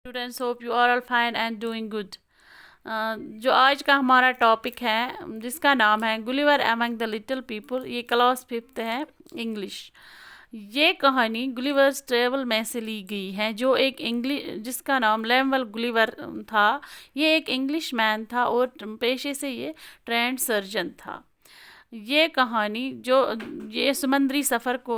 Students hope you are all fine and doing good. जो आज का हमारा टॉपिक है जिसका नाम है Gulliver among the little people, ये क्लास फिफ्थ है इंग्लिश। ये कहानी गुलिवर्स ट्रेवल में से ली गई है, जो एक इंग्लिश जिसका नाम लैमुअल गुलिवर था। ये एक इंग्लिश मैन था और पेशे से ये ट्रेंड सर्जन था। ये कहानी जो ये समुद्री सफ़र को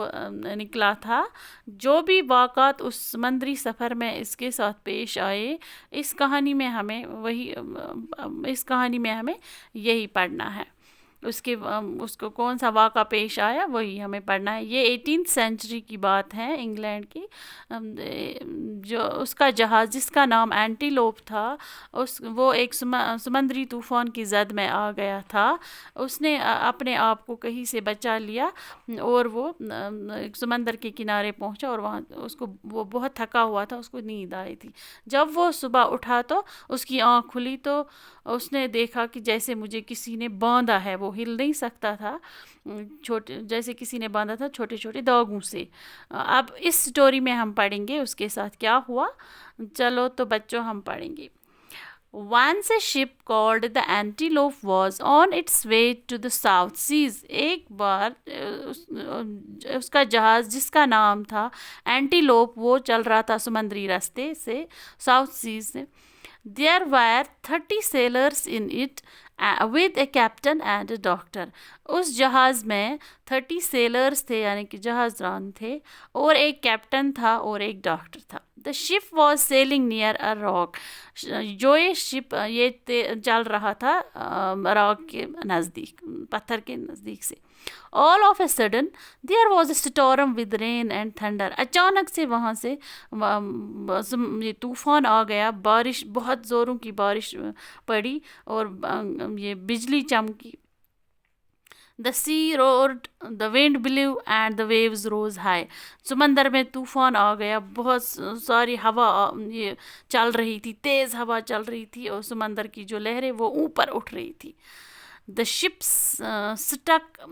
निकला था। जो भी वाक़ात उस समुद्री सफ़र में इसके साथ पेश आए, इस कहानी में हमें यही पढ़ना है। उसको कौन सा वाक़ा पेश आया वही हमें पढ़ना है। ये 18th सेंचुरी की बात है, इंग्लैंड की। जो उसका जहाज़ जिसका नाम एंटीलोप था, वो एक समुद्री तूफ़ान की जद में आ गया था। उसने अपने आप को कहीं से बचा लिया और वो एक समंदर के किनारे पहुंचा और वहाँ वो बहुत थका हुआ था, उसको नींद आई थी। जब वो सुबह उठा तो उसकी आँख खुली तो उसने देखा कि जैसे मुझे किसी ने बांधा है। वो हिल नहीं सकता था, जैसे किसी ने बांधा था छोटे छोटे दागों से। अब इस स्टोरी में हम पढ़ेंगे उसके साथ क्या हुआ। चलो तो बच्चों हम पढ़ेंगे। Once a ship called the Antelope was on its way to the South Seas. एक बार उसका जहाज़ जिसका नाम था एंटीलोप, वो चल रहा था समुद्री रास्ते से, साउथ सीज से। There were 30 sailors in it with a captain and a doctor. उस जहाज़ में 30 sailors थे, यानी कि जहाज़रान थे, और एक कैप्टन था और एक डॉक्टर था। The ship was sailing near a rock. जो ये शिप चल रहा था रॉक के नज़दीक, पत्थर के नज़दीक से। All of a sudden there was a storm with rain and thunder. अचानक से वहाँ से ये तूफान आ गया, बारिश, बहुत ज़ोरों की बारिश पड़ी और ये बिजली चमकी। The sea roared, the wind blew and the waves rose high. समंदर में तूफान आ गया, बहुत सारी हवा ये चल रही थी, तेज़ हवा चल रही थी और समंदर की जो लहरें वो ऊपर उठ रही थी। The ships stuck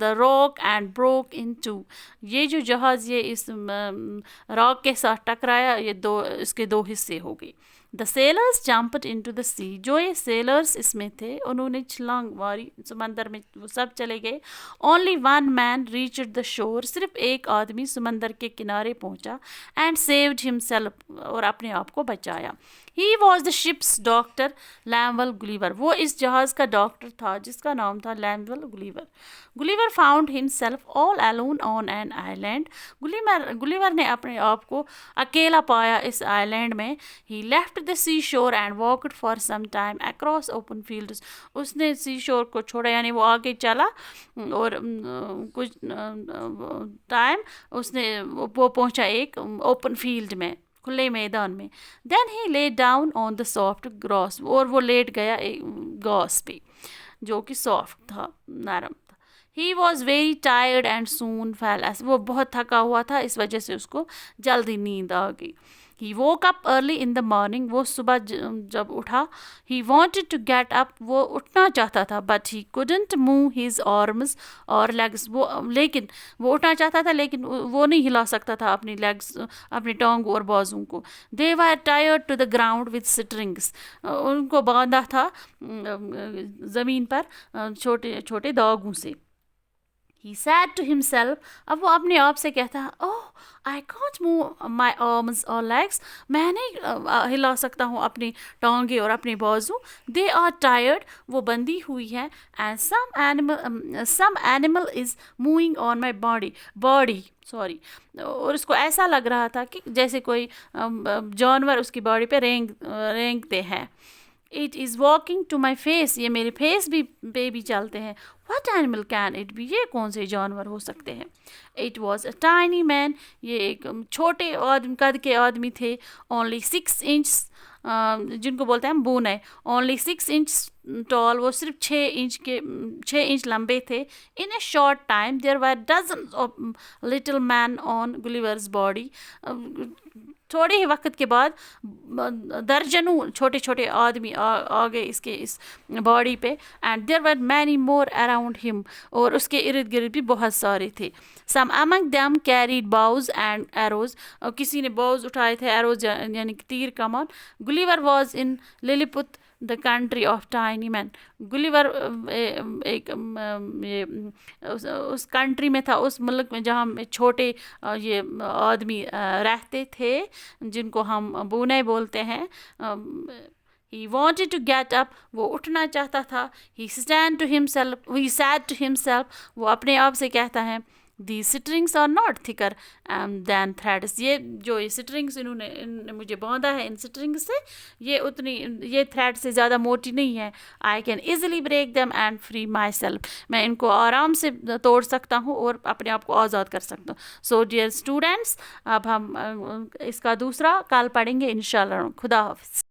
the rock and broke in two. ये जो जहाज़ ये इस रॉक के साथ टकराया, इसके दो हिस्से हो गए। The sailors jumped into the sea. जो ये sailors इसमें थे उन्होंने छलांग मारी समंदर में, वो सब चले गए। Only one man reached the shore. सिर्फ एक आदमी समंदर के किनारे पहुंचा and saved himself, और अपने आप को बचाया। He was the ship's doctor, Lambwell Gulliver. वो इस जहाज़ का डॉक्टर था जिसका नाम था Lambwell Gulliver. Gulliver found himself all alone on an island. Gulliver ने अपने आप को अकेला पाया इस आइलैंड में। He left the seashore and walked for some time across open fields. उसने सी शोर को छोड़ा, यानी वो आगे चला और कुछ टाइम वो पहुंचा एक ओपन फील्ड में, खुले मैदान में। Then he lay down on the soft grass, और वो लेट गया एक घास पे जो कि सॉफ्ट था, नरम था। He was very tired and soon fail S, वो बहुत थका हुआ था, इस वजह से उसको जल्दी नींद आ गई। He woke up early in the morning, वो सुबह जब उठा। He wanted to get up, वो उठना चाहता था, but he couldn't move his arms और लेग्स, लेकिन वो उठना चाहता था लेकिन वो नहीं हिला सकता था अपनी लेग्स, अपनी टांग और बाजुओं को। दे वर टायर्ड to the ground with strings, उनको बांधा था ज़मीन पर छोटे छोटे दागों से। He said to himself, अब वो अपने आप से कहता है, oh I can't move my arms और लेग्स, मैं नहीं हिला सकता हूँ अपनी टांगे और अपने बाजू। दे आर टायर्ड, वो बंधी हुई है। And some animal is moving on my body sorry. और उसको ऐसा लग रहा था कि जैसे कोई जानवर उसकी बॉडी पे रेंगते हैं। It is walking to my face, ये मेरे फेस पे भी चलते हैं। What animal can it be? ये कौन से जानवर हो सकते हैं? It was a tiny man, ये एक छोटे कद के आदमी थे। Only 6 inches, जिनको बोलते हैं बून है, only 6 inches tall, वो सिर्फ 6 इंच लंबे थे। In a short time there were dozens of little men on Gulliver's body. تھوڑے ہی وقت کے بعد درجنوں چھوٹے چھوٹے آدمی آ گئے اس باڈی پہ. And there were many more around ہم, اور اس کے ارد گرد بھی بہت سارے تھے. Some among them carried bows and arrows, کسی نے باؤز اٹھائے تھے, ایروز یعنی کہ تیر کمان. Gulliver was in Lilliput the country of tiny men. Gulliver ایک اس کنٹری میں تھا, اس ملک میں جہاں چھوٹے یہ آدمی رہتے تھے جن کو ہم بونے بولتے ہیں. He wanted to get up, وہ اٹھنا چاہتا تھا. He said to himself, وہ اپنے آپ سے کہتا ہے, these strings are not thicker than threads. یہ جو strings انہوں نے مجھے باندھا ہے, ان strings سے یہ تھریڈ سے زیادہ موٹی نہیں ہے. I can easily break them and free myself. میں ان کو آرام سے توڑ سکتا ہوں اور اپنے آپ کو آزاد کر سکتا ہوں. So dear students, اب ہم اس کا دوسرا کل پڑھیں گے انشاءاللہ. خدا حافظ.